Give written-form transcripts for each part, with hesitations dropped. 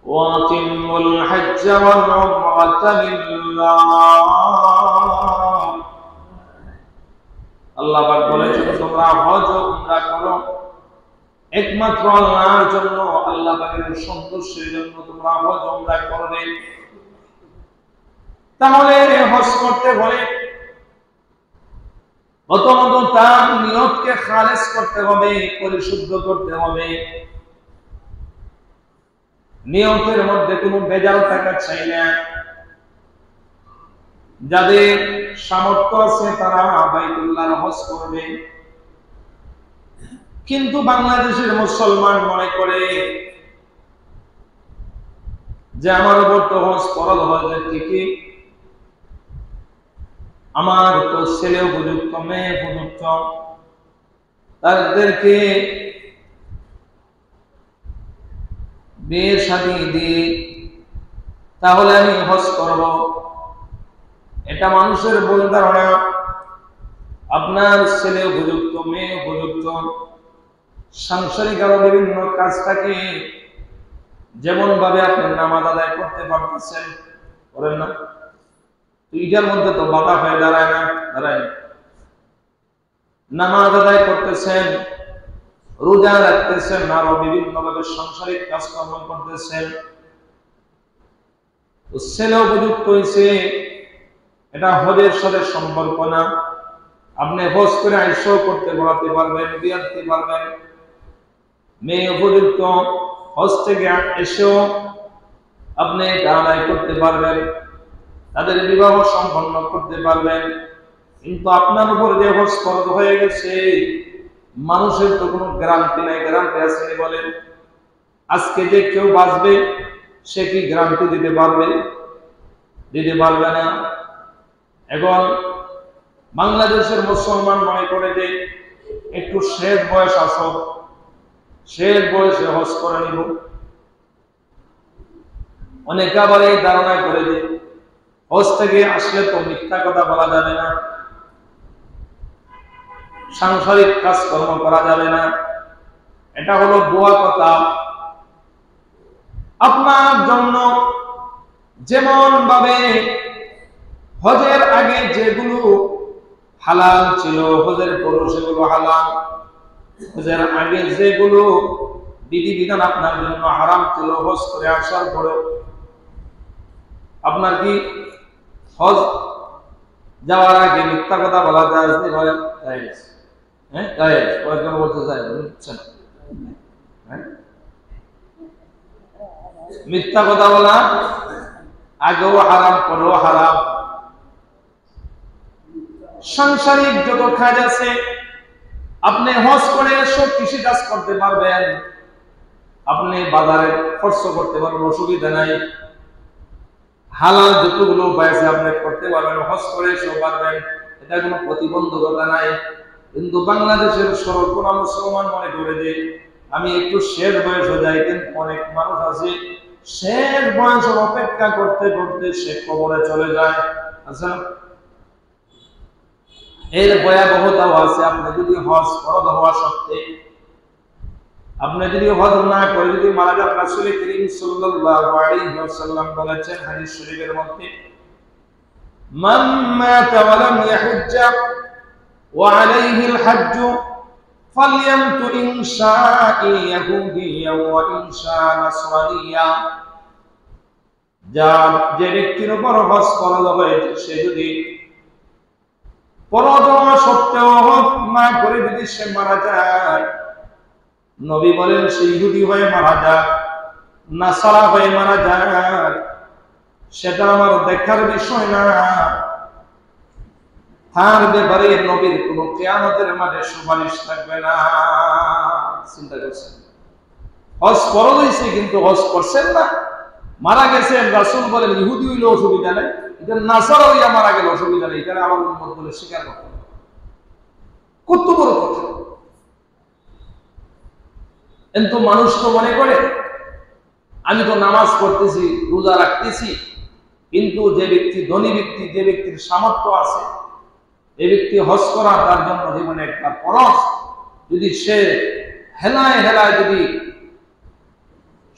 وأتموا الحج والعمرة لله আল্লাহ পাক বলেছেন তোমরা হজ ও উমরা করো একমাত্র আল্লাহর জন্য, আল্লাহ পাকের সন্তুষ্টির জন্য তোমরা হজ উমরা করবে। তাহলে হজ করতে হলে প্রথমত তার নিয়তকে খালেস করতে হবে, পরিশুদ্ধ করতে হবে। নিয়তের মধ্যে কোনো ভেজাল থাকা চাই না। যাদের সামর্থ্য আছে তারা বাইতুল্লাহর হজ করবে, কিন্তু বাংলাদেশের মুসলমান মনে করে যে আমার উপর তো হজ ফরজ হজের ঠিকই, আমার তো ছেলে উপযুক্ত, মেয়ে উপযুক্ত, তাদেরকে বিয়ে শাদী দিয়ে তাহলে আমি হজ করব। এটা মানুষের ভুল ধারণা। আপনার ছেলে উপযুক্ত, মেয়ে উপযুক্ত, সাংসারিক আরো বিভিন্ন কাজ থাকে, যেমন ভাবে আপনি নামাজ আদায় করতে পারতেছেন, করেন না? এটার মধ্যে তো বাধা হয়ে দাঁড়ায় না, দাঁড়ায় না। নামাজ আদায় করতেছেন, রোজা রাখতেছেন, আরো বিভিন্ন ভাবে সাংসারিক কাজকর্ম করতেছেন, ছেলে উপযুক্ত হয়েছে, এটা হজের সাথে সম্পর্ক না। আপনি হজ করে আইসাও করতে পড়াতে পারবেন, বিয়াতে পারবেন। মেয়ে উপযুক্ত, হজ থেকে এসেও আপনি এটা আদায় করতে পারবেন, তাদের বিবাহ সম্পন্ন করতে পারবেন। কিন্তু আপনার উপর যে হজ ফরজ হয়ে গেছে, মানুষের তো কোনো গ্যারান্টি নাই। গ্যারান্টি আছে বলেন? আজকে যে কেউ বাঁচবে সে কি গ্যারান্টি দিতে পারবে? দিতে পারবে না। এখন বাংলাদেশের মুসলমান মনে করে যে একটু শেষ বয়স আসো, শেষ বয়সে হজ করে নিব। অনেকে আবার এই ধারণা করে যে হজ থেকে আসলে তো মিথ্যা কথা বলা যাবে না, সাংসারিক কাজকর্ম করা যাবে না। এটা হলো ভুয়া কথা। আপনার জন্য যেমন ভাবে হজের আগে যেগুলো হালাল ছিল, হজের পর সেগুলো হালাল। হজের আগে যেগুলো বিধিবিধান আপনার জন্য হারাম ছিল, হজ করে আসার পরে আপনার কি হজ যাওয়ার আগে মিথ্যা কথা বলা যায়? হ্যাঁ, কয়েকজন বলতে চাই, বুঝছেন? মিথ্যা কথা বলা আগেও হারাম, পরেও হারাম। সাংসারিক যত কাজ আছে আপনি হজ করে সব কৃষি কাজ করতে পারবেন, আপনি বাজারে খরচ করতে পারবেন, অসুবিধা নাই। হালাল যতগুলো উপায় আছে আপনি করতে পারবেন, হজ করে সব পারবেন, এটা কোনো প্রতিবন্ধকতা নাই। কিন্তু বাংলাদেশের সর্বনা মুসলমান মনে করে যে আমি একটু শেষ বয়স হয়ে যাই, কিন্তু অনেক মানুষ আছে শেষ বয়স অপেক্ষা করতে করতে সে কবরে চলে যায়। আচ্ছা, এর ভয়াবহতাও আছে। আপনি যদি হজ ফরজ হওয়া সত্ত্বে আপনি যদি হজ না করে যদি মারা যান, রাসূল করিম সাল্লাল্লাহু আলাইহি ওয়াসাল্লাম বলেছেন হাদিস শরীফের মধ্যে, মান মাতা ওয়া লাম ইয়াহুজ্জা ওয়া আলাইহিল হজ্জ ফালইয়ামতু ইন শাআ ইয়াহুদিয়্যা ওয়া ইন শাআ নাসরানিয়্যা। যে ব্যক্তির উপর হজ ফরজ হয়েছে সে যদি ফরজ হওয়া সত্ত্বেও হজ না করে যদি সে মারা যায়, নবী বলেন সে ইহুদি হয়ে মারা যাক, নাসারা হয়ে মারা যাক, সেটা আমার দেখার বিষয় না। তার ব্যাপারে নবীর কোন কিয়ামতের মাঠে সুপারিশ থাকবে না। চিন্তা করছেন? হজ ফরজ হয়েছে কিন্তু হজ করছেন না, মারা গেছেন, রাসূল বলেন ইহুদি হইলে অসুবিধা নেই, এটা নাসারা হইয়া মারা গেলে অসুবিধা নেই, এটা আমার উম্মত বলে স্বীকার করতে হবে। কত বড় কথা! কিন্তু মানুষ তো মনে করে আমি তো নামাজ পড়তেছি, রোজা রাখতেছি, কিন্তু যে ব্যক্তি ধনী ব্যক্তি, যে ব্যক্তির সামর্থ্য আছে, এই ব্যক্তি হজ করা তার জন্য জীবনে একটা ফরজ। যদি সে হেলায় হেলায় যদি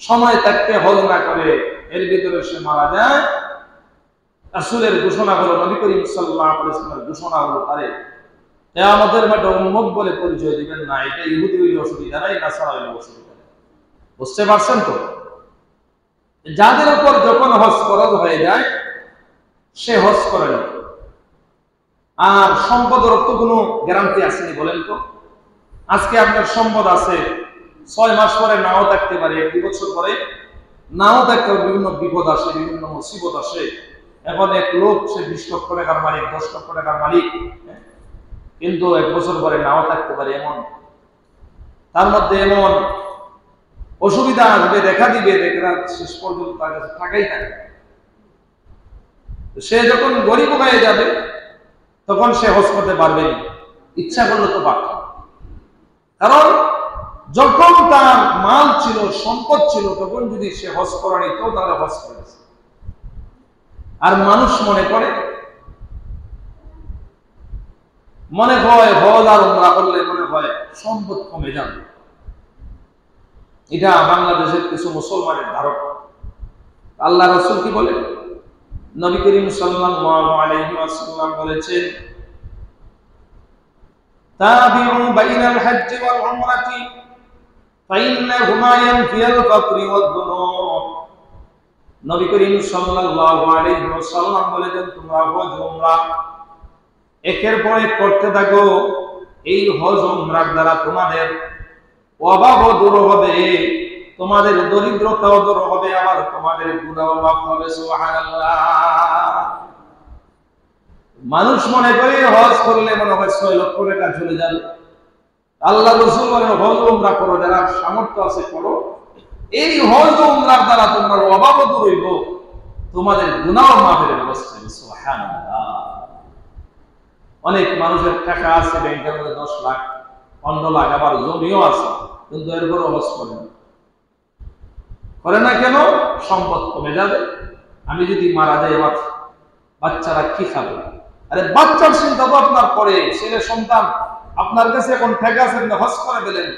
সময় থাকতে হজ না করে এর ভিতরে সে মারা যায়, রাসূলের ঘোষণা হলো, নবী করিম সাল্লাল্লাহু আলাইহি ওয়াসাল্লামের ঘোষণা হলো, আরে কিয়ামতের মাঠে উম্মত বলে পরিচয় দিবেন না, এটা ইহুদি হইলে অসুবিধা নাই, নাসারা হইলে অসুবিধা নাই। বুঝতে পারছেন তো? যাদের উপর যখন হজ ফরজ হয়ে যায় সে হজ করে না। আর সম্পদের তো কোনো গ্যারান্টি আসেনি বলেন তো? আজকে আপনার সম্পদ আছে, 6 মাস পরে নাও থাকতে পারে, 2 বছর পরে নাও থাকতে পারে, বিভিন্ন বিপদ আসে, বিভিন্ন মুসিবত আসে। এখন এক লোক সে 20 লক্ষ টাকার মালিক, 10 লক্ষ টাকার মালিক, কিন্তু 1 বছর পরে নাও থাকতে পারে। এমন তার মধ্যে এমন অসুবিধা আসবে, দেখা দিবে, দেখা শেষ পর্যন্ত তার কাছে টাকাই থাকে। সে যখন গরিব হয়ে যাবে তখন সে হজ করতে পারবে না, ইচ্ছা করলে তো পারত। কারণ যখন তার মাল ছিল, সম্পদ ছিল, তখন যদি সে হজ করা নিত তাহলে হজ করেছে। আর মানুষ মনে হয় হজ আর উমরা করলে মনে হয় সম্পদ কমে যাবে। এটা বাংলাদেশের কিছু মুসলমানের ধারণা। আল্লাহ রাসূল কি বলে? নবী করিম সাল্লাল্লাহু আলাইহি ওয়াসাল্লাম বলেছেন, তাবিউ বাইনাল হজ্জ ওয়াল উমরাতি ফাইন্নাহুমা ইয়ানফিয়াল ফাকরি ওয়াদ দুনুব। নবী করিম সাল্লাল্লাহু আলাইহি ওয়াসাল্লাম বলেছেন, তোমরা হজ উমরা একের পর এক করতে থাকো, এই হজ উমরার দ্বারা তোমাদের অভাবও দূর হবে, তোমাদের দরিদ্রতাও দূর হবে, আবার তোমাদের গুনাহ মাফ হবে। সুবহানাল্লাহ। মানুষ মনে করে হজ করলে মনে হয় 6 লক্ষ টাকা চলে যাবে। আল্লাহ রাসূল বলেন, হজ উমরা করো, যারা সামর্থ্য আছে করো, এই হজ উমরার দ্বারা তোমার অভাবও দূর হইব, তোমাদের গুনাহ মাফের ব্যবস্থা হবে। সুবহানাল্লাহ। অনেক মানুষের টাকা আছে ব্যাংকের মধ্যে, 10 লাখ 15 লাখ, আবার জমিও আছে, কিন্তু এরপর হজ করে না কেন? সম্পদ কমে যাবে, আমি যদি মারা যাই আমার বাচ্চারা কি খাবে? আরে বাচ্চার চিন্তা তো আপনার পরে, ছেলে সন্তান আপনার কাছে এখন ঠেকা আছে, হজ করে দিলেন,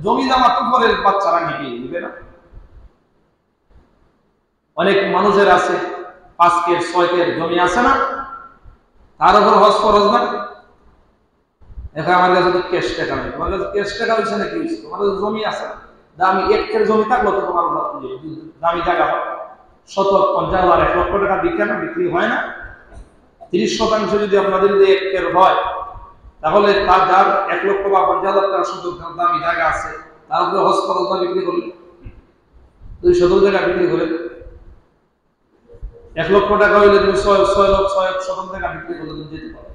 জমি জামা তো পরে বাচ্চারা নিবে না? অনেক মানুষের আছে 5 কের 6 কের জমি আছে না, তার উপর হজ ফরজ না। এখন আমার কাছে তো ক্যাশ টাকা নেই, তোমার কাছে ক্যাশ টাকা হয়েছে নাকি? তোমার কাছে জমি আছে, দামি 1 কের জমি থাকলো তো তোমার দামি জায়গা হয়, 70, 50 হাজার 1 লক্ষ টাকা বিক্রি হয় না? 30% যদি আপনাদের 1 কের হয়, তাহলে তার যার 1 লক্ষ বা 50,000 টাকা শুধু দামি জায়গা আছে, তার উপরে হজ ফরজ না বিক্রি করলে 200 টাকা বিক্রি করে 1 লক্ষ টাকা হইলে তুমি 6 টাকা বিক্রি করলে তুমি যেতে পারো।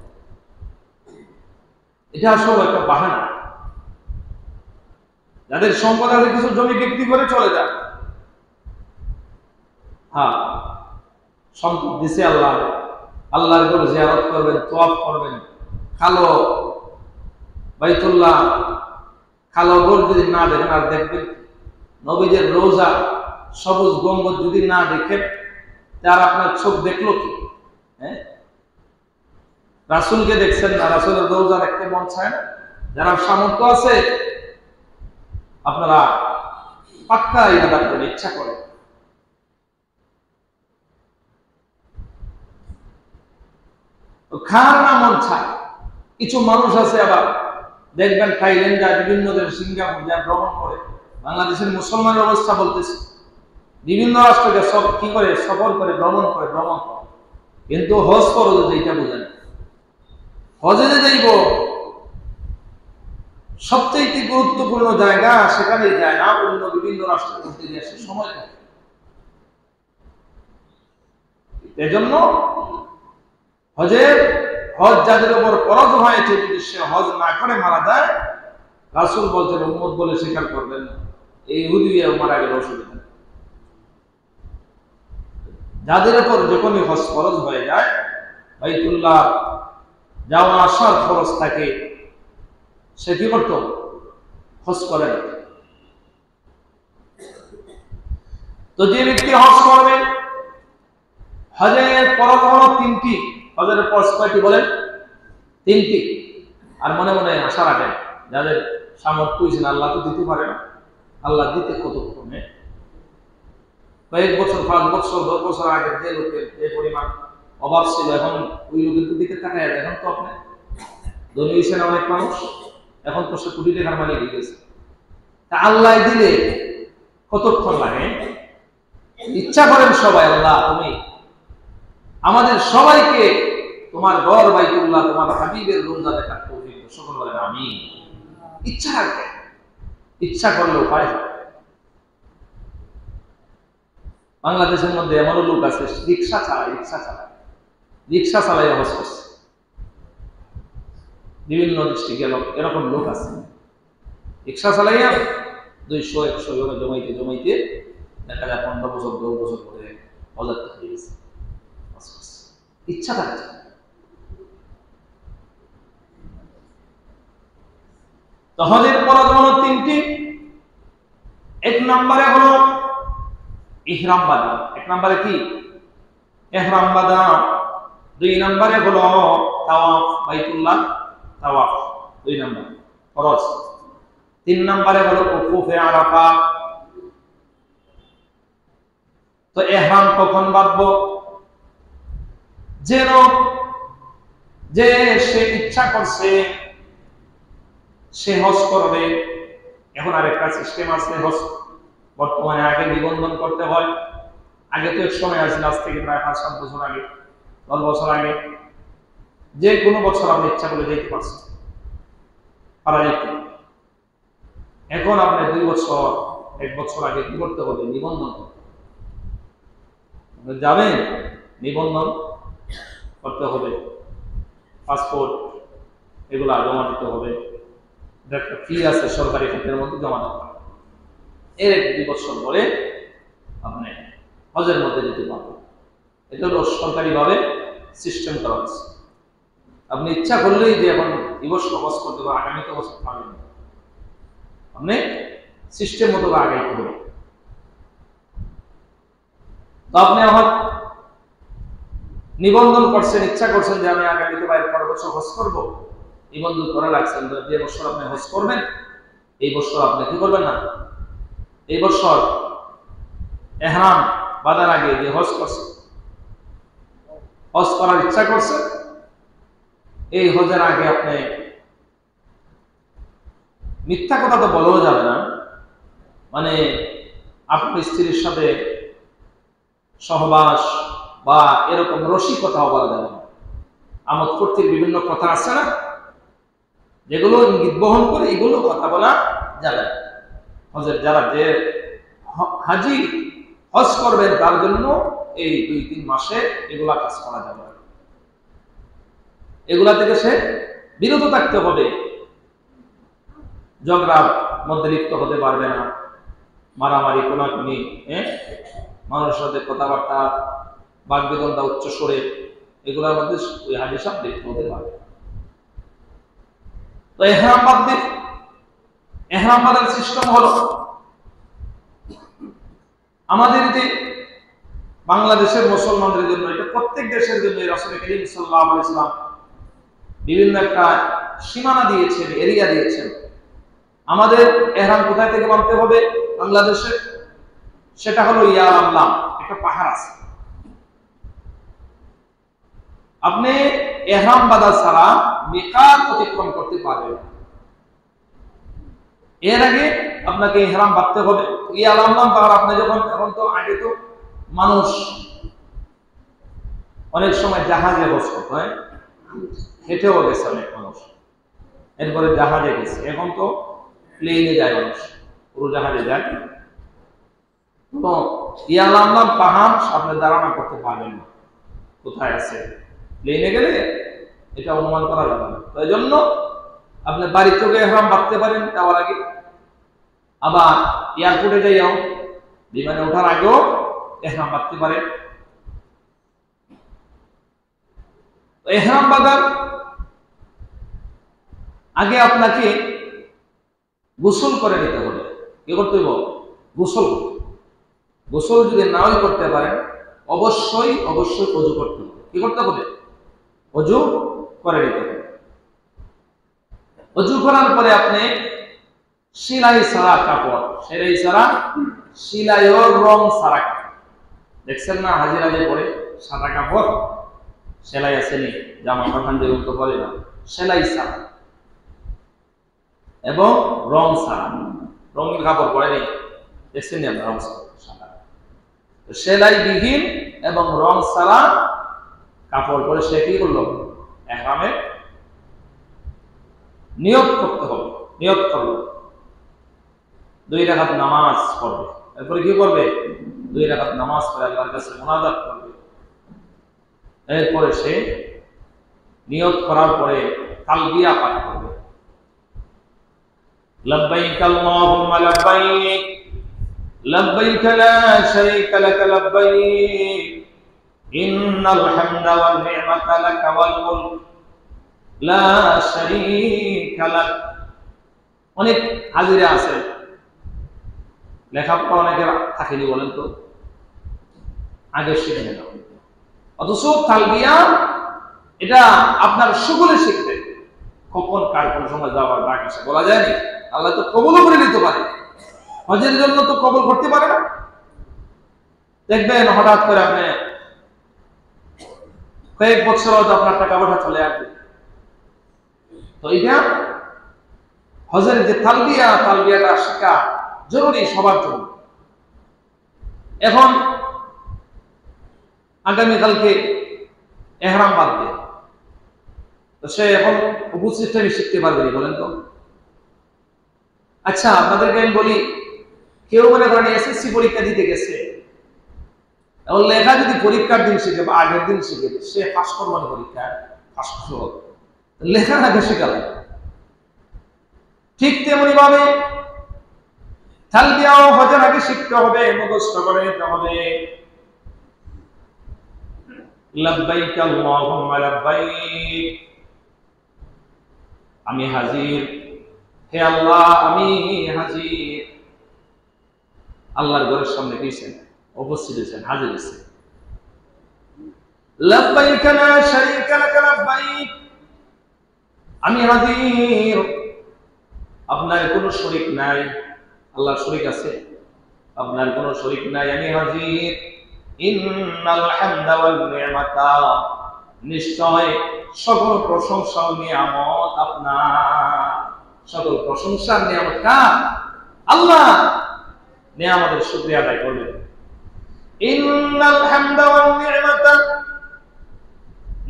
এটা আসলে একটা বাহানা। যাদের সম্পদ আছে কিছু জমি বিক্রি করে চলে যায়, হ্যাঁ সম্পদ দিছে আল্লাহ, আল্লাহর ঘর জিয়ারত করবেন, তওয়াফ করবেন, কালো বাইতুল্লাহ, কালো ঘর যদি না দেখেন আর দেখবেন, নবীদের রওজা, সবুজ গম্বুজ যদি না দেখেন, তার আপনার চোখ দেখলো কি? হ্যাঁ, রাসূলকে দেখছেন না, রাসূলের রওজা দেখতে মন চায় না? যারা সামর্থ্য আছে আপনারা পাক্কা ইবাদত করতে ইচ্ছা করে। খাওয়ার না মন চায়। কিছু মানুষ আছে আবার দেখবেন থাইল্যান্ড যায়, বিভিন্ন দেশ, সিঙ্গাপুর যায়, ভ্রমণ করে। বাংলাদেশের মুসলমানের অবস্থা বলতেছে, বিভিন্ন রাষ্ট্রকে সব কি করে সফর করে, ভ্রমণ করে, কিন্তু হজ ফরজ এইটা বোঝেন। হজে যে যাইব সবচেয়ে গুরুত্বপূর্ণ জায়গা, সেখানে যায় না, অন্য বিভিন্ন রাষ্ট্রে ঘুরতে গিয়ে সে সময় থাকে। এজন্য হজ যাদের উপর ফরজ হয়েছে, যদি সে হজ না করে মারা যায়, রাসূল বলছেন উম্মত বলে স্বীকার করবেন না, এই ইহুদি মারা গেলে অসুবিধা। যাদের উপর যখনই হজ ফরজ হয়ে যায়, বাইতুল্লাহ যাওয়া আসার খরচ থাকে, সে কি করত? হজ করে। তো যে ব্যক্তি হজ করবে, হজের ফরজ হলো 3টি। হজের ফরজ কয়টি বলেন? 3টি। আর মনে মনে আশা রাখেন, যাদের সামর্থ্য হয়েছে, আল্লাহ তো দিতে পারে না, আল্লাহ দিতে কতক্ষণে, কয়েক বছর 5 বছর 10 বছর আগে যে লোকের যে পরিমাণ অভাব ছিল, এখন ওই লোকের দিকে তাকায় এখন তো আপনি ধনী হয়েছেন অনেক মানুষ, এখন তো সে কোটি টাকার মালিক হয়ে গেছে। তা আল্লাহ দিলে কতক্ষণ লাগে? ইচ্ছা করেন সবাই, আল্লাহ তুমি আমাদের সবাইকে তোমার ঘর বাইতুল্লাহ তোমার হাবিবের রোজা দেখার তৌফিক দাও, সকল বলেন আমিন। ইচ্ছা রাখবে, ইচ্ছা করলে উপায়। বাংলাদেশের মধ্যে এমনও লোক আছে রিক্সা চালায় হজ করছে, বিভিন্ন ডিস্ট্রিক্টে এরকম লোক আছে রিক্সা চালাইয়া 200-100 ইউরো জমাইতে দেখা যায় 15 বছর 10 বছর পরে হজের হয়ে গেছে। ইচ্ছা থাকছে। তো হজের ফরজ হলো 3টি। 1 নম্বরে হলো ইহরাম বাঁধা। 1 নম্বরে কি? ইহরাম বাঁধা। 2 নম্বরে হলো তাওয়াফ বাইতুল্লাহ, তাওয়াফ 2 নম্বর ফরজ। 3 নম্বরে হলো উকুফে আরাফা। তো ইহরাম কখন বাঁধবো? যে সে ইচ্ছা করছে সে হজ করবে। এখন আরেকটা সিস্টেম আছে হজ বর্তমানে, আগে নিবন্ধন করতে হয়। আগে তো এক সময় আছে, আজ থেকে প্রায় 5-7 বছর আগে, 10 বছর আগে যে কোনো বছর আপনি ইচ্ছা করে যেতে পারছেন, পারা যেত। এখন আপনি 2 বছর 1 বছর আগে কি করতে হবে? নিবন্ধন যাবেন, নিবন্ধন করতে হবে, পাসপোর্ট এগুলা জমা দিতে হবে। একটা ফি আছে সরকারি খাতের মধ্যে জমা দিতে হবে। এর 2 বছর পরে আপনি হজের মধ্যে যেতে পারবেন। এটা হলো সরকারিভাবে সিস্টেম করা হচ্ছে। আপনি ইচ্ছা করলেই যে এখন দিবস হজ করতে পারবেন, আগামীতে হজ পাবেন, আপনি সিস্টেম মতো আগে করবেন। তো আপনি আমার নিবন্ধন করছেন, ইচ্ছা করছেন যে আমি আগামীতে বা পরের বছর হজ করবো, নিবন্ধন করা লাগছেন। যে বছর আপনি হজ করবেন এই বছর আপনি কি করবেন না, এই বছর ইহরাম বাঁধার আগে যে হজ করছে, হজ করার ইচ্ছা করছে, এই হজের আগে আপনি মিথ্যা কথা তো বলাও যাবে না, মানে আপনার স্ত্রীর সাথে সহবাস বা এরকম রসিকতাও বলা যাবে না। আমোদ ফুর্তির বিভিন্ন কথা আছে না, যেগুলো ইঙ্গিত বহন করে, এগুলো কথা বলা যাবে না। হজের যারা যে হাজি হজ করবেন তার জন্য এই 2-3 মাসে এগুলা কাজ করা যাবে না, এগুলা থেকে সে বিরত থাকতে হবে। ঝগড়ার মধ্যে লিপ্ত হতে পারবে না, মারামারি কোনাকুনি, মানুষের সাথে কথাবার্তা বাগবিতণ্ডা উচ্চ স্বরে, এগুলোর মধ্যে ওই হাজি সাহেব লিপ্ত হতে পারবে। তো ইহরাম বাঁধার সিস্টেম হলো আমাদের যে বাংলাদেশের মুসলমানদের জন্য, এটা প্রত্যেক দেশের জন্য রাসূল করিম সাল্লাল্লাহু আলাইহি ওয়াসাল্লাম বিভিন্ন একটা সীমানা দিয়েছেন, এরিয়া দিয়েছেন। আমাদের ইহরাম কোথায় থেকে বাঁধতে হবে বাংলাদেশে? সেটা হলো ইয়ালামলাম, একটা পাহাড় আছে। আপনি ইহরাম বাঁধা ছাড়া মিকাত অতিক্রম করতে পারবেন না। এর আগে আপনাকে ইহরাম বাঁধতে হবে। ইয়ালামলাম পাহাড় আপনি যখন, এখন তো আগে তো মানুষ অনেক সময় জাহাজে হজ করত, হেঁটেও গেছে অনেক মানুষ, এরপরে জাহাজে গেছে, এখন তো প্লেনে যায় মানুষ, পুরো জাহাজে যায়। তো ইয়ালামলাম পাহাড় আপনি ধারণা করতে পারবেন না কোথায় আছে, প্লেনে গেলে এটা অনুমান করা যাবে না। তো এই জন্য আপনি বাড়ি থেকে ইহরাম বাঁধতে পারেন যাওয়ার আগে, আবার এয়ারপোর্টে যাইও বিমানে ওঠার আগেও ইহরাম বাঁধতে পারেন। ইহরাম বাঁধার আগে আপনাকে গোসল করে নিতে হবে। কি করতে হবে? গোসল যদি নাও করতে পারেন অবশ্যই ওযু করতে হবে। কি করতে হবে? ওযু করে নিতে হবে। ওযু করার পরে আপনি সেলাই ছাড়া কাপড়, সেলাই ছাড়া, সেলাইয়ের রং ছাড়া কাপড়, দেখছেন না হাজিরা যে পরে সাদা কাপড় সেলাই আছে নি, জামা কাপড় যে উল্টো পরে না, সেলাই ছাড়া এবং রং ছাড়া, রঙিন কাপড় পরে নেই, দেখছেন না রং সাদা, সেলাই বিহীন এবং রং ছাড়া কাপড় পরে সে কি করলো, ইহরামে নিয়ত করতে হবে, নিয়ত করলো 2 রাকাত নামাজ পড়বে, এরপরে কি করবে 2 রাকাত নামাজ পড়ে আল্লাহর কাছে মুনাজাত করবে, এরপরে সে নিয়ত করার পরে তালবিয়া পাঠ করবে, লব্বাইক আল্লাহুম্মা লব্বাইক লব্বাইক লা শারীকা লাক লব্বাইক ইন্নাল হামদা ওয়ান নি'মাতা লাক ওয়াল মুলক লা শারীকা লাক। অনেক হাজিরা আছে, লেখাপড়া অনেকের থাকেনি, বলেন তো, আগে শিখে নেন। অথচ তালবিয়া এটা আপনার সকলে শিখবে, কখন কার কোন সময় যাওয়ার ডাক আসে বলা যায়নি, আল্লাহ তো কবুলও করে নিতে পারে, হজের জন্য তো কবুল করতে পারে না। দেখবেন হঠাৎ করে আপনি কয়েক বছর হয়তো আপনার টাকা পয়সা চলে আসবে, তো এটা হজের যে তালবিয়া, তালবিয়াটা শেখা জরুরি সবার জন্য। এখন আগামীকালকে ইহরাম বাঁধবে, তো সে এখন উপস্থিতটা শিখতে পারবে না, বলেন তো। আচ্ছা আপনাদেরকে আমি বলি, কেউ মনে করেন এসএসসি পরীক্ষা দিতে গেছে, এবং লেখা যদি পরীক্ষার দিন শিখে বা আগের দিন শিখে, সে পাস করবে না পরীক্ষা, পাস করবে, লেখার আগে শেখা লাগে। ঠিক তেমনি ভাবে তালবিয়াও হজের আগে শিখতে হবে, মুখস্থ করে নিতে হবে। লব্বাইক আল্লাহুম্মা লব্বাইক, আমি হাজির, হে আল্লাহ আমি হাজির। আল্লাহর ঘরের সামনে গিয়েছেন, উপস্থিত হয়েছেন, হাজির হয়েছেন। লব্বাইক লা শারীকা লাক লব্বাইক, আমি হাজির, আপনার কোনো শরীক নাই। আল্লাহর শরীক আছে? আপনার কোনো শরীক নাই, আমি হাজির। ইন্নাল হামদা ওয়াল নি'মাতা, নিশ্চয় সকল প্রশংসা ও নিয়ামত আপনার। সকল প্রশংসা নিয়ামত কার? আল্লাহ। নিয়ামতের শুকরিয়া আদায় করবেন। ইন্নাল হামদা ওয়াল নি'মাতা,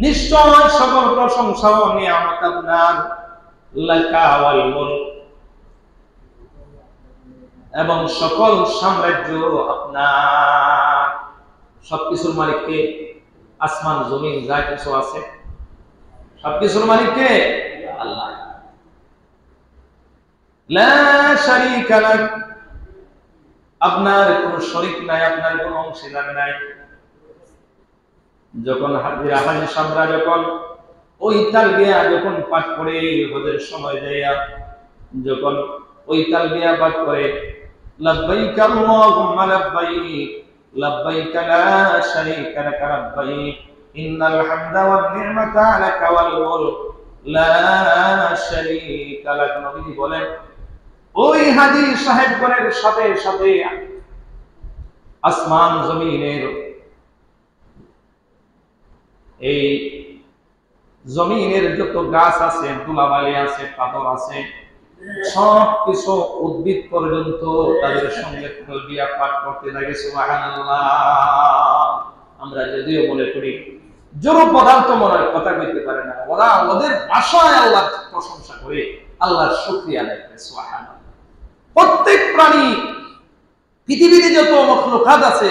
নিশ্চয় সকল প্রশংসা ও নিয়ামত আপনার। লাকা ওয়াল মুলক, এবং সকল সাম্রাজ্য আপনার। সবকিছুর মালিক কে? আসমান জমিন যা কিছু আছে সবকিছুর মালিক কে? আল্লাহ। লা শারীকা লাক, আপনার কোনো শরীক নাই, আপনার কোনো অংশীদার নাই। যখন হাজিরা হাজির সামরা যখন ওই তালবিয়া যখন পাঠ করে হজের সময় দেয়া, যখন ওই তালবিয়া পাঠ করে লব্বাইক আল্লাহুম্মা লব্বাইক লব্বাইক লা শারীকা লাক লব্বাইক ইন্নাল হামদা ওয়ান নি'মাতা লাকা ওয়াল মুলক লা শারীকা লাক, নবী বলেন ওই হাজী সাহেবগণের সাথে সাথে আসমান জমিনের এই জমিনের যত গাছ আছে, ধুলাবালি আছে, পাথর আছে, সব কিছু উদ্ভিদ পর্যন্ত তাদের সঙ্গে তালবিয়া পাঠ করতে লাগে। সুবহানাল্লাহ। আমরা যদিও মনে করি জড় পদার্থ মনে কথা কইতে পারে না, ওরা ওদের ভাষায় আল্লাহর প্রশংসা করে, আল্লাহর শুকরিয়া আদায় করে। সুবহানাল্লাহ। প্রত্যেক প্রাণী, পৃথিবীতে যত মখলুকাত আছে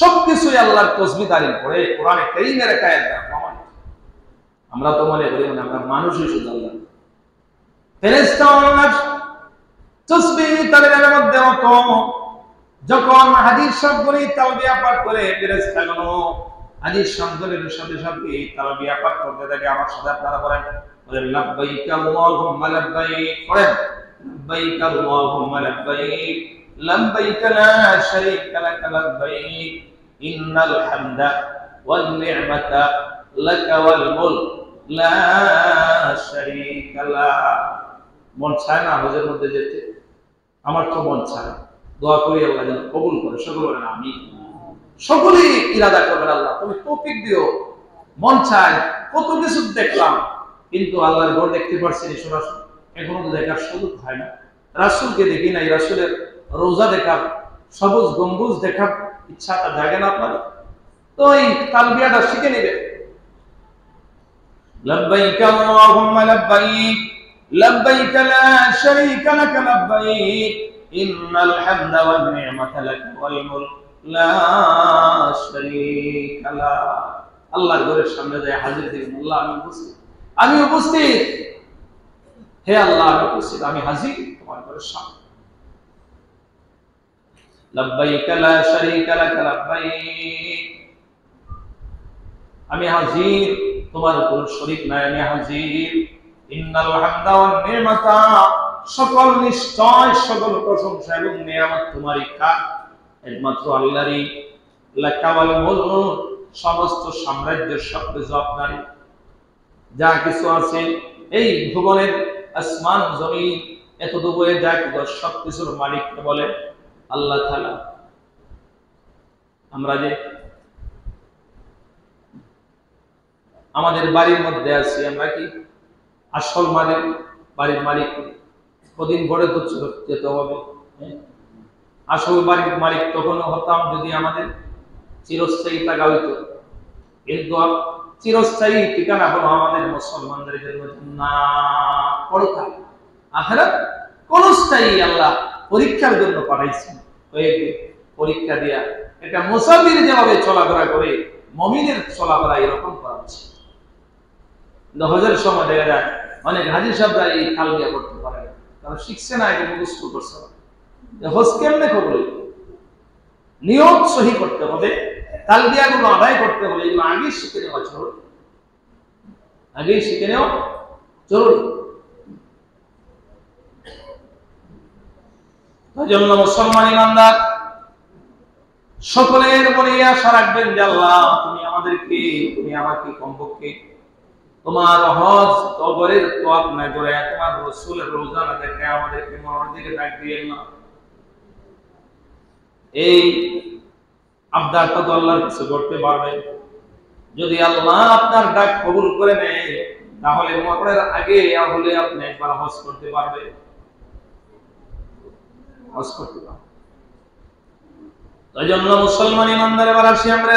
সবকিছুই আল্লাহর তাসবিহ তালিল করে। কোরআনে কারীমের এক আয়াত প্রমাণ। আমরা তো মনে করি আমরা মানুষই শুধু আল্লাহ, ফেরেশতা আল্লাহর তাসবিহ তালিলের মধ্যে তো যখন হাদিস শব্দগুলি তালবিয়া পাঠ করে ফেরেশতাগণ হাদিস শব্দের সাথে সাথে তালবিয়া পাঠ করতে থাকে। আমার সাথে আপনারা করেন, বলেন লব্বাইক আল্লাহুম্মা লব্বাইক, পড়েন লব্বাইক আল্লাহুম্মা লব্বাইক লব্বাইক লা শারীকা লাক লব্বাইক ইন্নাল হামদা ওয়ান নি'মাতা লাকা ওয়াল মুলক লা শারীকা লাক। মন চায় না হজের মধ্যে যেতে? আমার তো মন চায়। দোয়া করি আল্লাহ যেন কবুল করে। সকল বলেন আমিন। সকলেই ইরাদা করবেন আল্লাহ তুমি তৌফিক দিও। মন চায় কত কিছু দেখলাম, কিন্তু আল্লাহর ঘর দেখতে পারছি না সরাসরি, এখনো তো দেখার সুযোগ হয় না। রাসূলকে দেখি নাই, রাসূলের রোজা দেখার, সবুজ গম্বুজ দেখার ইচ্ছাটা জাগে না আপনার? তো এই তালবিয়াটা শিখে নেবে। লব্বাইক আল্লাহুম্মা লব্বাইক লব্বাইক লা শারীকা লাক লব্বাইক ইন্নাল হামদা ওয়ান নি'মাতা লাক ওয়াল মুলক লা শারীকা লাক। আল্লাহর ঘরের সামনে যায় হাজির দিবেন, আল্লাহ আমি উপস্থিত, আমি উপস্থিত, হে আল্লাহ আমি উপস্থিত, আমি হাজির তোমার ঘরের সামনে। লব্বাইক লা শারীকা লাক লব্বাইক, আমি হাজির, তোমার কোনো শরীক নাই, আমি হাজির। ইন্নাল হামদা ওয়ান নি'মাতা, সকল নিশ্চয় সকল প্রশংসা এবং নিয়ামত তোমারই, কার? একমাত্র আল্লাহরই। লাকা ওয়াল মুলক, সমস্ত সাম্রাজ্যের সব কিছু আপনারই। যা কিছু আছে এই ভুবনের আসমান জমিন এতটুকু যা কিছু সব কিছুর মালিককে বলে আল্লাহ তাআলা। আমরা যে আমাদের বাড়ির মধ্যে আছি, আমরা কি আসল মালিক? বাড়ির মালিক কদিন পরে তো যেতে হবে। আসল বাড়ির মালিক তখন হতাম যদি আমাদের চিরস্থায়ী টাকা হইতো, কিন্তু চিরস্থায়ী ঠিকানা হলো আমাদের মুসলমানদের জন্য না পরকাল আখিরাত কোন স্থায়ী আল্লাহ পরীক্ষার জন্য পাঠাইছেন। পরীক্ষা দিয়া এটা মুসাফির যেভাবে চলাফেরা করে মুমিনের চলাফেরা এরকম করা উচিত। হজের সময় দেখা যায় অনেক হাজি সাহেবরা এই তালবিয়া করতে পারে না, কারণ শিখছে না, এটা মুখস্থ করছে না। হজ কেমনে কবুল হইল? নিয়ত সহি করতে হবে, তালবিয়াগুলো আদায় করতে হবে, এগুলো আগেই শিখে নেওয়া জরুরি, আগেই শিখে নেওয়া জরুরি। তাই জন্য মুসলমান ইমানদার সকলের মনে আশা রাখবেন যে আল্লাহ তুমি আমাদেরকে, তুমি আমাকে কমপক্ষে তোমার হজ কবরের তোয়াফ না করে, তোমার রাসূলের রোজা না দেখে আমাদেরকে মরার দিকে ডাক দিয়েন না। এই আবদারটা তো আল্লাহর কাছে করতে পারবেন। যদি আল্লাহ আপনার ডাক কবুল করে নেয় তাহলে মরণের আগে হলে আপনি একবার হজ করতে পারবেন, হজ করতে পারবেন। তাই জন্য মুসলমান ইমানদার এবার আসি আমরা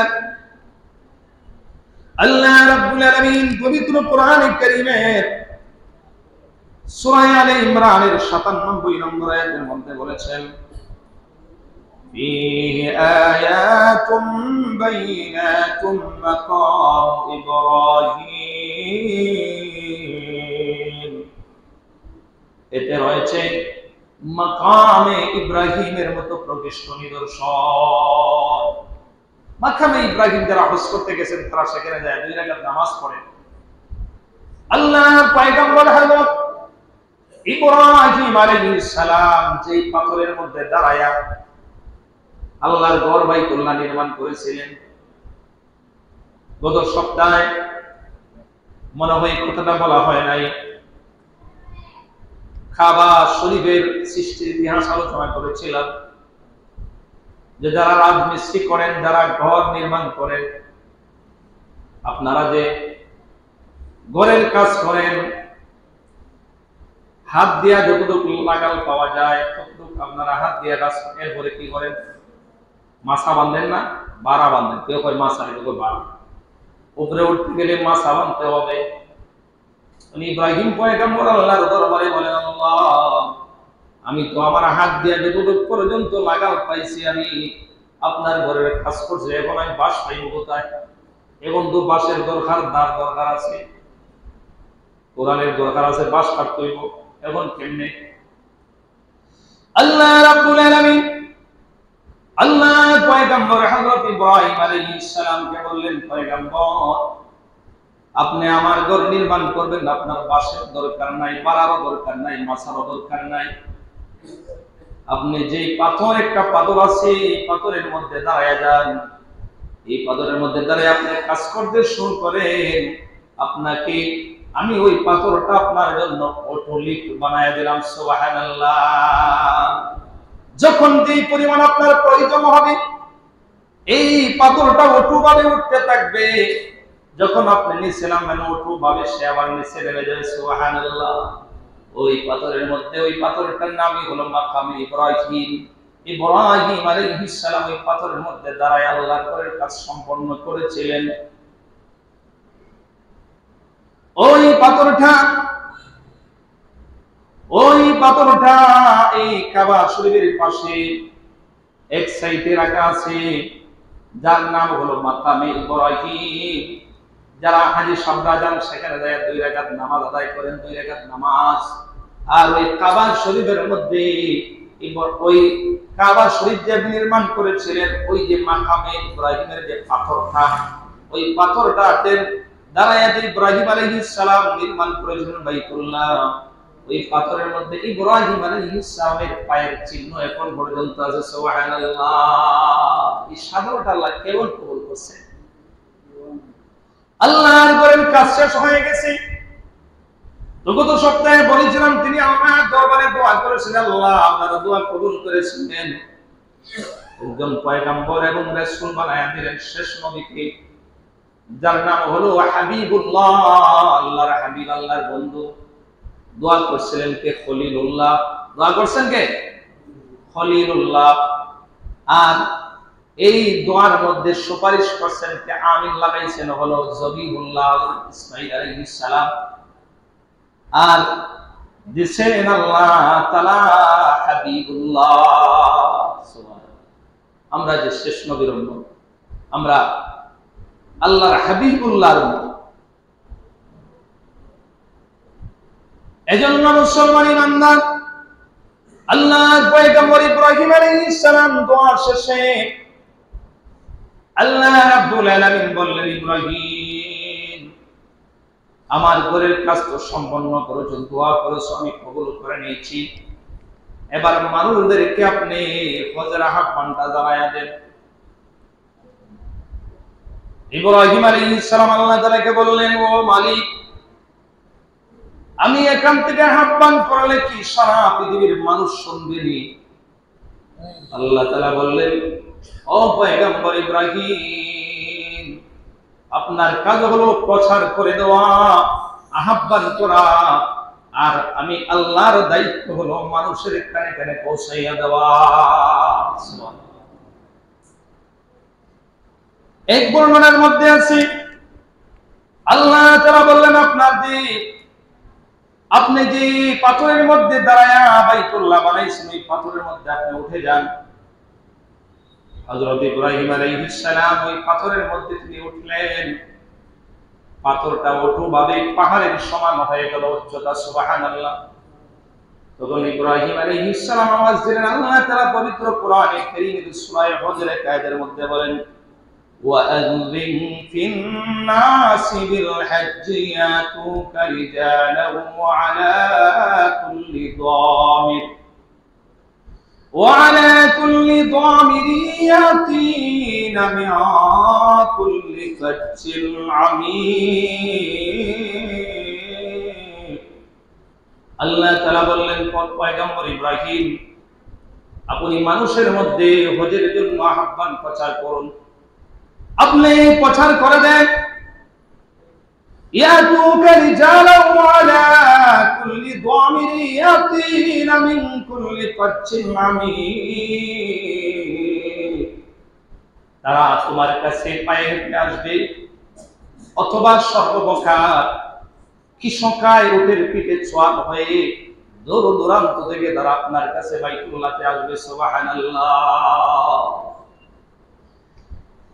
আল্লাহ রাব্বুল আলামিন পবিত্র কোরআনে কারীমের সূরা আলে ইমরানের ৯৭ নম্বর আয়াতের মধ্যে বলেছেন ফীহি আয়াতুম বাইনাতুম মাকাম ইব্রাহিম, এতে রয়েছে মাকামে ইব্রাহিমের মতো প্রকৃষ্ট নিদর্শন। মাকামে ইব্রাহিম যারা হজ করতে গেছেন তারা সেখানে যায় ২ রাকাত নামাজ পড়ে। আল্লাহর পয়গম্বর হযরত ইব্রাহিম আলাইহিস সালাম যেই পাথরের মধ্যে দাঁড়ায়া আল্লাহর ঘর বাইতুল্লাহ নির্মাণ করেছিলেন, গত সপ্তাহে মনে হয় কথাটা বলা হয় নাই, কাবা শরীফের সৃষ্টির ইতিহাস আলোচনা করেছিলাম যে যারা রাজমিস্ত্রি করেন, যারা ঘর নির্মাণ করেন, আপনারা যে ঘরের কাজ করেন হাত দিয়া যতটুকু লাগাল পাওয়া যায় ততটুকু আপনারা হাত দিয়া কাজ করেন। এরপরে কি করেন? মাছা বাঁধেন না, বাড়া বাঁধেন। কেউ কয় মাছা, কেউ কয় বাড়া। উপরে উঠতে গেলে মাছা বাঁধতে হবে। ইব্রাহিম পয়গম্বর আল্লাহর দরবারে বলেন আল্লাহ আমি তো আমার হাত দিয়া যতটুকু পর্যন্ত লাগাল পাইছি আমি আপনার ঘরের কাজ করছি, এখন আমি বাঁশ পাইব কোথায়? এখন তো বাঁশের দরকার, দাঁড় দরকার আছে, কোরআনের দরকার আছে, বাঁশ কাটতে হইব, এখন কেমনে? আল্লাহ রাব্বুল আলামিন আল্লাহ পয়গম্বর হযরত ইব্রাহিম আলাইহিস সালামকে বললেন পয়গম্বর আপনি আমার ঘর নির্মাণ করবেন, আপনার বাঁশের দরকার নাই, বাড়ারও দরকার নাই, মাছারও দরকার নাই। আপনি যেই পাথর, একটা পাথর আছে এই পাথরের মধ্যে দাঁড়ায় যান, এই পাথরের মধ্যে দাঁড়িয়ে আপনি কাজ করতে শুরু করেন, আপনাকে আমি ওই পাথরটা আপনার জন্য অটলিক বানায় দিলাম। সুবহানাল্লাহ। যখন যেই পরিমাণ আপনার প্রয়োজন হবে এই পাথরটা উঁচুভাবে উঠতে থাকবে, যখন আপনি নিচে নামবেন উঁচুভাবে সে আবার নিচে নেমে যাবে। সুবহানাল্লাহ। ওই পাথরের মধ্যে, ওই পাথরটার নামই হলো মাকামে ইব্রাহিম। ইব্রাহিম আলাইহিস সালাম ওই পাথরের মধ্যে দাঁড়ায় আল্লাহর ঘরের কাজ সম্পন্ন করেছিলেন। ওই পাথরটা এই কাবা শরীফের পাশে এক সাইডে রাখা আছে, যার নাম হলো মাকামে ইব্রাহিম। যারা হাজী সাবরা যান সেখানে যায় 2 রাকাত নামাজ আদায় করেন, 2 রাকাত নামাজ। আর ওই কাবা শরীফের মধ্যে ওই কাবা শরীফ যে নির্মাণ করেছিলেন, ওই যে মাকামে ইব্রাহিমের যে পাথরটা, ওই পাথরটাতে দাঁড়ায় ইব্রাহিম আলাইহিস সালাম নির্মাণ করেছিলেন বাইতুল্লাহ। ওই পাথরের মধ্যে ইব্রাহিম আলাইহিস সালামের পায়ের চিহ্ন এখন পর্যন্ত আছে। সুবহানাল্লাহ। এই সাধনাটা আল্লাহ কেমন কবুল করছেন। আল্লাহর ঘরের কাজ শেষ হয়ে গেছে। গত সপ্তাহে বলেছিলাম তিনি আমার দরবারে দোয়া করেছিলেন, আল্লাহ আপনারা দোয়া কবুল করেছিলেন। একজন পয়গম্বর এবং রাসূল বানায়া দিলেন শেষ নবীকে, যার নাম হলো হাবিবুল্লাহ, আল্লাহর হাবিব, আল্লাহর বন্ধু। দোয়া করছিলেন কে? খলিলুল্লাহ। দোয়া করছেন কে? খলিলুল্লাহ। আর এই দোয়ার মধ্যে সুপারিশ করছেন কে? আমিন লাগাইছেন হলো জবিহুল্লাহ ইসমাঈল আলাইহিস সালাম। আর দিছেন আল্লাহ তাআলা হাবিবুল্লাহ। সুবহানাল্লাহ। আমরা যে শেষ নবীর উম্মত, আমরা আল্লাহর হাবিবুল্লাহর উম্মত। এজন্য মুসলমান ইমানদার আল্লাহর পয়গম্বর ইব্রাহিম আলাইহিস সালাম দোয়া শেষে আল্লাহ রাব্বুল আলামিন বললেন, ইব্রাহিম আমার ঘরের কাজ তো সম্পন্ন করেছো, দোয়া করেছো, আমি কবুল করে নিয়েছি। এবার মানুষদেরকে আপনি হজের আহ্বানটা জানায়া দেন। ইব্রাহিম আলাইহিস সালাম আল্লাহ তাআলাকে বললেন, ও মালিক, আমি এখান থেকে আহ্বান করলে কি সারা পৃথিবীর মানুষ শুনবেনি? আল্লাহ তাআলা বললেন, ও পয়গম্বর ইব্রাহিম, আপনার কাজ হলো প্রচার করে দেওয়া, আহ্বান করা, আর আমি আল্লাহর দায়িত্ব হলো মানুষের কানে কানে পৌঁছাইয়া দেওয়া। এক বর্ণনার মধ্যে আছে আল্লাহ তাআলা বললেন, আপনি যে পাথরের মধ্যে দাঁড়ায়া বাইতুল্লাহ বানাইছেন, ওই পাথরের মধ্যে আপনি উঠে যান। হযরত ইব্রাহিম আলাইহিস সালাম ওই পাথরের মধ্যে তিনি উঠলেন। পাথরটা উঁচুভাবে পাহাড়ের সমান হয়ে গেল, উচ্চতা। সুবহানাল্লাহ। তখন ইব্রাহিম আলাইহিস সালাম আওয়াজ দিলেন। আল্লাহ তাআলা পবিত্র কোরআনে কারীমের সূরা হজর আয়াতের মধ্যে বলেন, وَأَذِّنْ فِي النَّاسِ بِالْحَجِّ يَأْتُوكَ رِجَالًا وَعَلَى كُلِّ ضَامِرٍ يَأْتِينَ مِنْ كُلِّ فَجٍّ عَمِيقٍ। আল্লাহ তাআলা বললেন, পয়গম্বর ইব্রাহিম, আপনি মানুষের মধ্যে হজের জন্য আহ্বান প্রচার করুন। আপনি প্রচার করে দেন, ইয়াতুকা রিজালান ওয়া আলা কুল্লি দামিরি ইয়াতিনা মিন কুল্লি ফাজ্জিন আমিক। তারা তোমার কাছে পায়ে হেঁটে আসবে, অথবা সর্বপ্রকার কৃষকায় উটের পিঠে ছোয়াল হয়ে দূর দূরান্ত থেকে তারা আপনার কাছে বাইতুল্লাহতে আসবে। সুবহানাল্লাহ।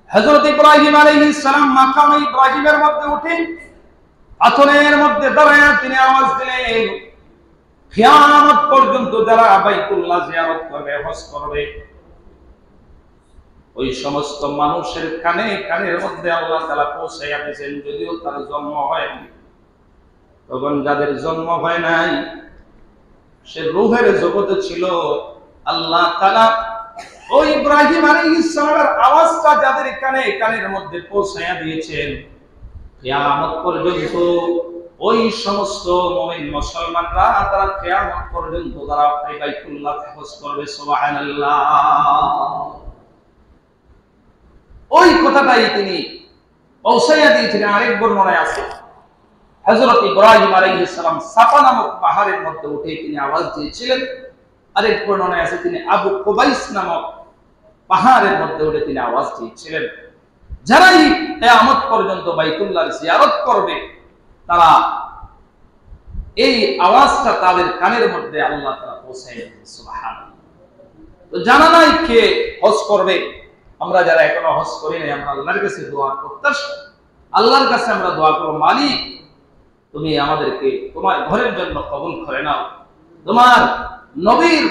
হযরত ইব্রাহিম আলাইহিস সালাম মাকামে ইব্রাহিমের মধ্যে উঠে পাথরের মধ্যে দাঁড়ায়া তিনি আওয়াজ দিলেন, কিয়ামত পর্যন্ত যারা বাইতুল্লাহ জিয়ারত করবে, হজ করবে, ওই সমস্ত মানুষের কানে কানের মধ্যে আল্লাহ তাআলা পৌঁছাইয়া দিয়েছেন। যদিও তার জন্ম হয়নি, তখন যাদের জন্ম হয় নাই, সে রূহের জগতে ছিল, আল্লাহ তাআলা ওই ইব্রাহিম আলাইহিস সালামের আওয়াজটা যাদের কানে কানের মধ্যে পৌঁছায়া দিয়েছেন, কিয়ামত পর্যন্ত ওই সমস্ত মুমিন মুসলমানরা তারা কিয়ামত পর্যন্ত তারা বাইতুল্লাহ হজ করবে। সুবহানাল্লাহ। কথাটাই তিনি পৌঁছাইয়া দিয়েছিলেন। আরেক বর্ণনায় আছে হযরত ইব্রাহিম আলাইহিস সালাম সাফা নামক পাহাড়ের মধ্যে উঠে তিনি আওয়াজ দিয়েছিলেন। আরেক বর্ণনায় আছে তিনি আবু কুবাইস নামক পাহাড়ের মধ্যে উঠে তিনি আওয়াজ দিয়েছিলেন। যারাই কিয়ামত পর্যন্ত বাইতুল্লাহর জিয়ারত করবে তারা এই আওয়াজটা তাদের কানের মধ্যে আল্লাহ তাআলা পৌঁছায় দেন। সুবহানাল্লাহ। তো জানা নাই কে হজ করবে। আমরা যারা এখনো হজ করি নাই, আমরা আল্লাহর কাছে দোয়া করতেছি, আল্লাহর কাছে আমরা দোয়া করব, মালিক তুমি আমাদেরকে তোমার ঘরের জন্য কবুল করে নাও, তোমার নবীর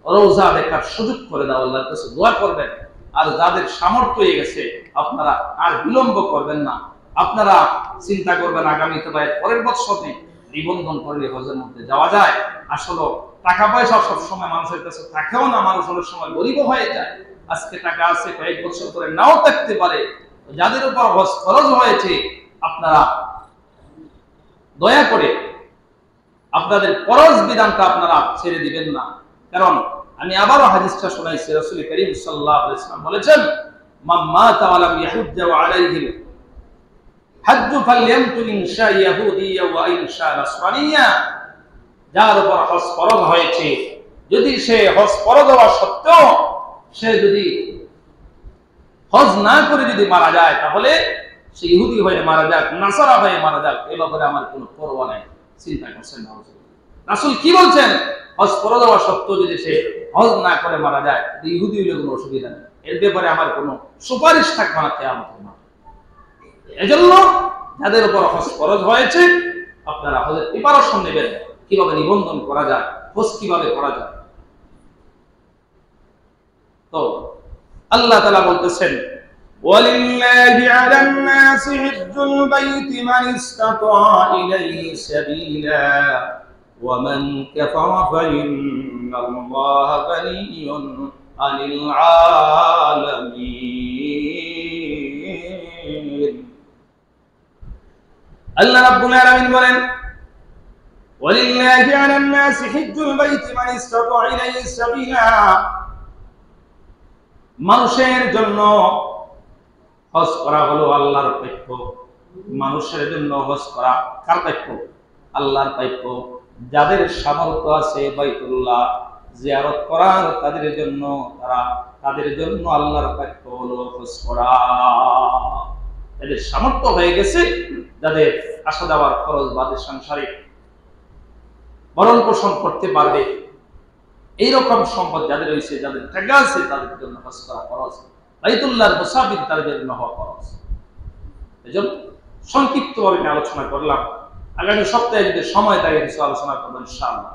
রওজা দেখার সুযোগ করে দাও। আল্লাহর কাছে দোয়া করবেন। আর যাদের সামর্থ্য হয়ে গেছে আপনারা আর বিলম্ব করবেন না, আপনারা চিন্তা করবেন আগামীতে বা পরের বছরে নিবন্ধন করলে হজের মধ্যে যাওয়া যায়। আসলে টাকা পয়সা সবসময় মানুষের কাছে থাকেও না, মানুষ অনেক সময় গরিব হয়ে যায়। আজকে টাকা আছে, কয়েক বছর পরে নাও থাকতে পারে। যাদের উপর হজ ফরজ হয়েছে আপনারা দয়া করে আপনাদের ফরজ বিধানটা আপনারা ছেড়ে দিবেন না। কারণ আমি আবারও হাদিসটা শোনাইছি, রাসূল করিম সাল্লাল্লাহু আলাইহি ওয়াসাল্লাম বলেছেন, মান মাতা ওয়া লাম ইয়াহুজ্জা ওয়া আলাইহি হাজ্জ ফালইয়ামতুল ইনশা ইয়াহুদিয়্যা ওয়া ইনশা নাসরানিয়্যা। যার উপর হজ ফরজ হয়েছে, যদি সে হজ ফরজ হওয়া সত্ত্বেও সে যদি হজ না করে যদি মারা যায়, তাহলে সে ইহুদি হয়ে মারা যাক, নাসারা হয়ে মারা যাক, এ ব্যাপারে আমার কোনো পরোয়া নাই। চিন্তা করছেন না? রাসূল কি বলছেন? হজ ফরজ হওয়া সত্ত্বেও যদি সে হজ না করে মারা যায়, ইহুদি হইলে কোনো অসুবিধা নেই, এর ব্যাপারে আমার কোনো সুপারিশ থাকবে না কিয়ামতের মাঠে। এজন্য যাদের উপর হজ ফরজ হয়েছে আপনারা হজের প্রিপারেশন নেবেন, কিভাবে নিবন্ধন করা যায়, হজ কিভাবে করা যায়। তো আল্লাহ তাআলা বলতেছেন, ওয়ালিল্লাহি আলান নাসি হিজ্জুল বাইতি মান ইসতাতা ইলাইহি সাবিলা ওয়া মান কাফারা ফাইন্নাল্লাহা গানিয়্যুন আনিল আলামিন। আল্লাহ রাব্বুল আলামিন বলেন, ওয়ালিল্লাহি আলান নাসি হিজ্জুল বাইতি মান ইসতাতা ইলাইহি সাবিলা। মানুষের জন্য হজ করা হলো আল্লাহর প্রাপ্য। মানুষের জন্য হজ করা কার প্রাপ্য? আল্লাহর প্রাপ্য। যাদের সামর্থ্য আছে বাইতুল্লাহ জিয়ারত করার, তাদের জন্য আল্লাহর প্রাপ্য হলো হজ করা। এদের সামর্থ্য হয়ে গেছে, যাদের আসা যাওয়ার খরচ বাদে সাংসারিক ভরণ পোষণ করতে পারবে, এইরকম সম্পদ যাদের রয়েছে, যাদের টাকা আছে, তাদের জন্য হজ করা খরচ। বাইতুল্লাহর মুসাফির তাদের জন্য হওয়া খরচ। এজন্য সংক্ষিপ্তভাবে আমি আলোচনা করলাম। আগামী সপ্তাহে যদি সময় থাকে কিছু আলোচনা করবো ইনশাআল্লাহ।